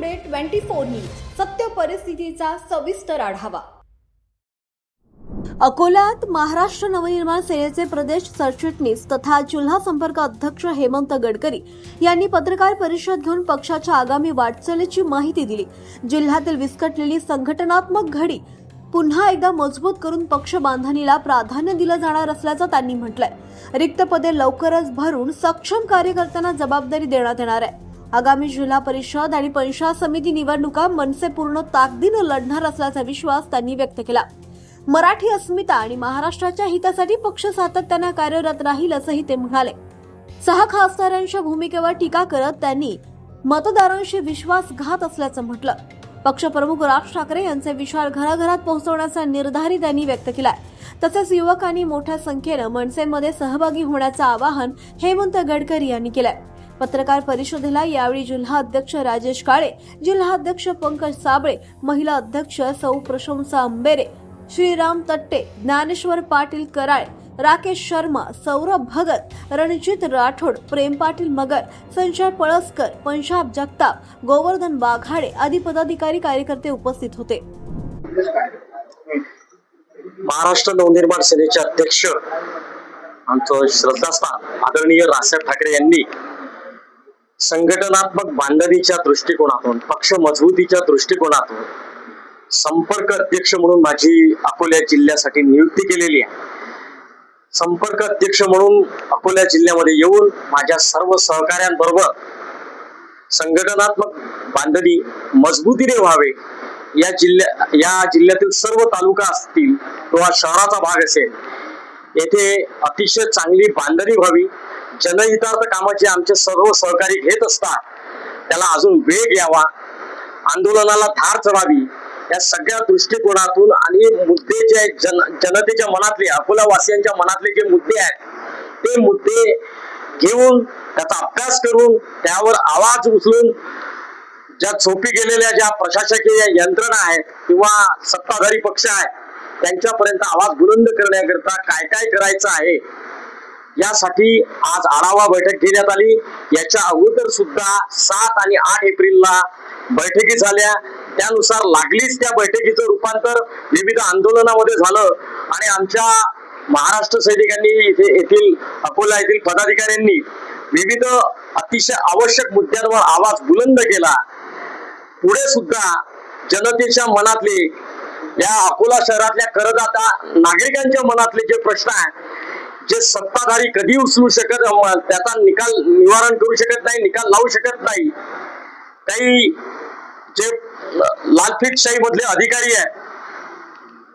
Today 24 news सत्य परिस्थितीचा सविस्तर आढावा। अकोल्यात महाराष्ट्र नवनिर्माण सेनेचे प्रदेश सरचिटणीस तथा जिल्हा संपर्क अध्यक्ष हेमंत गडकरी यांनी पत्रकार परिषद घेऊन पक्षाच्या आगामी वाटचालीची माहिती दिली। जिल्ह्यातील विस्कटलेली संघटनात्मक घडी पुन्हा एकदा मजबूत करून पक्ष बांधणीला प्राधान्य दिलं जाणार असल्याचं त्यांनी म्हटलंय। रिक्त पदे लवकरच भरून सक्षम कार्यकर्त्यांना जबाबदारी देण्यात येणार आहे। आगामी जिल्हा परिषद आणि पंचायत समिती निवडणुका मनसे पूर्ण ताकदीनं लढणार असल्याचा विश्वास त्यांनी व्यक्त केला। मराठी अस्मिता आणि महाराष्ट्राच्या हितासाठी पक्ष सातत्याने कार्यरत राहील असंही ते म्हणाले। 6 खासदारांच्या भूमिकेवर टीका करत त्यांनी मतदारांशी विश्वासघात असल्याचं म्हटलं। पक्षप्रमुख राज ठाकरे यांचे विचार घराघरात पोहोचवण्याचा निर्धारही त्यांनी व्यक्त केलाय। तसेच युवकांनी मोठ्या संख्येनं मनसेमध्ये सहभागी होण्याचं आवाहन हेमंत गडकरी यांनी केलंय। पत्रकार परिषदेला यावेळी जिल्हा अध्यक्ष राजेश काळे, जिल्हा अध्यक्ष पंकज साबळे, महिला अध्यक्ष सौ प्रशंसा अंबेरे, श्रीराम तट्टे, ज्ञानेश्वर पाटील कराळे, राकेश शर्मा, सौरभ भगत, रणजित राठोड, प्रेम पाटील मगर, संजय पळसकर, पंजाब जगताप, गोवर्धन बाघाडे आदी पदाधिकारी कार्यकर्ते उपस्थित होते। महाराष्ट्र नवनिर्माण सेनेचे अध्यक्ष आमचं श्रद्धास्थान आदरणीय राजसाहेब ठाकरे यांनी संघटनात्मक बांधणीच्या दृष्टिकोनातून, पक्ष मजबूतीच्या दृष्टिकोनातून संपर्क अध्यक्ष म्हणून माझी अकोला जिल्ह्यासाठी नियुक्ती केलेली आहे। संपर्क अध्यक्ष म्हणून अकोला जिल्ह्यामध्ये येऊन माझ्या सर्व सहकाऱ्यांबरोबर संघटनात्मक बांधणी मजबूतीने व्हावे, या जिल्ह्यातील सर्व तालुका असतील किंवा शहराचा भाग असेल, येथे अतिशय चांगली बांधणी व्हावी, जनहितार्थ कामाचे आमचे सर्व सहकारी घेत असतात त्याला अजून वेग यावा, आंदोलनाला धार चढावी, या सगळ्या दृष्टिकोनातून आणि मुद्दे जे आहेत जनतेच्या मनातले, अकोला वासियांच्या मनातले जे मुद्दे आहेत ते मुद्दे घेऊन त्याचा अभ्यास करून त्यावर आवाज उचलून ज्या झोपी गेलेल्या ज्या प्रशासकीय यंत्रणा आहेत किंवा सत्ताधारी पक्ष आहेत त्यांच्यापर्यंत आवाज बुलंद करण्याकरता काय काय करायचं आहे यासाठी आज आढावा बैठक घेण्यात आली। याच्या अगोदर सुद्धा 7 आणि 8 एप्रिलला बैठकी झाल्या, त्यानुसार लागलीच त्या बैठकीचं रूपांतर विविध आंदोलनामध्ये झालं आणि आमच्या महाराष्ट्र सैनिकांनी येथील अकोला येथील पदाधिकाऱ्यांनी विविध अतिशय आवश्यक मुद्द्यांवर आवाज बुलंद केला। पुढे सुद्धा जनतेच्या मनातले, या अकोला शहरातल्या करदाता नागरिकांच्या मनातले जे प्रश्न आहेत, जे सत्ताधारी कधी उचलू शकत, त्याचा निवारण करू शकत नाही, निकाल लावू शकत नाही, काही जे लालफितशाही मधले अधिकारी आहेत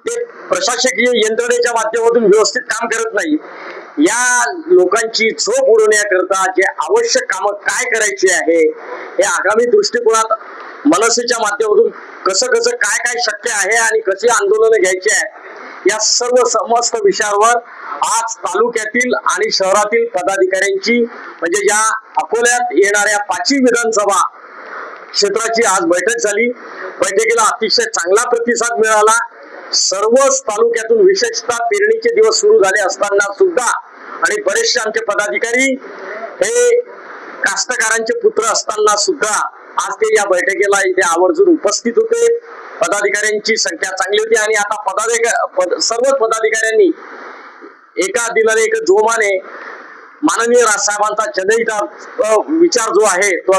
ते प्रशासकीय यंत्रणेच्या माध्यमातून व्यवस्थित काम करत नाही, या लोकांची झोप उडवण्याकरता जे आवश्यक कामं काय करायची आहे हे आगामी दृष्टिकोनात मनसेच्या माध्यमातून कसं काय शक्य आहे आणि कशी आंदोलनं घ्यायची आहे या सर्व समस्त विषयावर आज तालुक्यातील आणि शहरातील पदाधिकाऱ्यांची म्हणजे या अकोल्यात येणाऱ्या 5 विधानसभा क्षेत्राची आज बैठक झाली। बैठकीला अतिशय चांगला प्रतिसाद मिळाला। सर्वच तालुक्यातून विशेषतः पेरणीचे दिवस सुरू झाले असताना सुद्धा आणि बरेचसे आमचे पदाधिकारी हे कास्तकारांचे पुत्र असताना सुद्धा आज ते या बैठकीला इथे आवर्जून उपस्थित होते। पदाधिकाऱ्यांची संख्या चांगली होती आणि आता सर्व पदाधिकाऱ्यांनी एका दिलाने एक जोमाने माननीय राजसाहेबांचा जनहित विचार जो आहे तो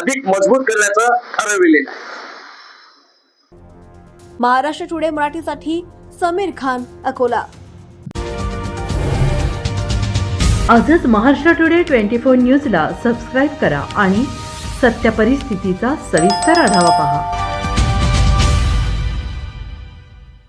अधिक मजबूत करण्याचं ठरविलेलं आहे। महाराष्ट्र टुडे मराठीसाठी समीर खान, अकोला। आजच महाराष्ट्र टुडे 24 न्यूजला सबस्क्राईब करा आणि सत्य परिस्थितीचा सविस्तर आढावा पहा।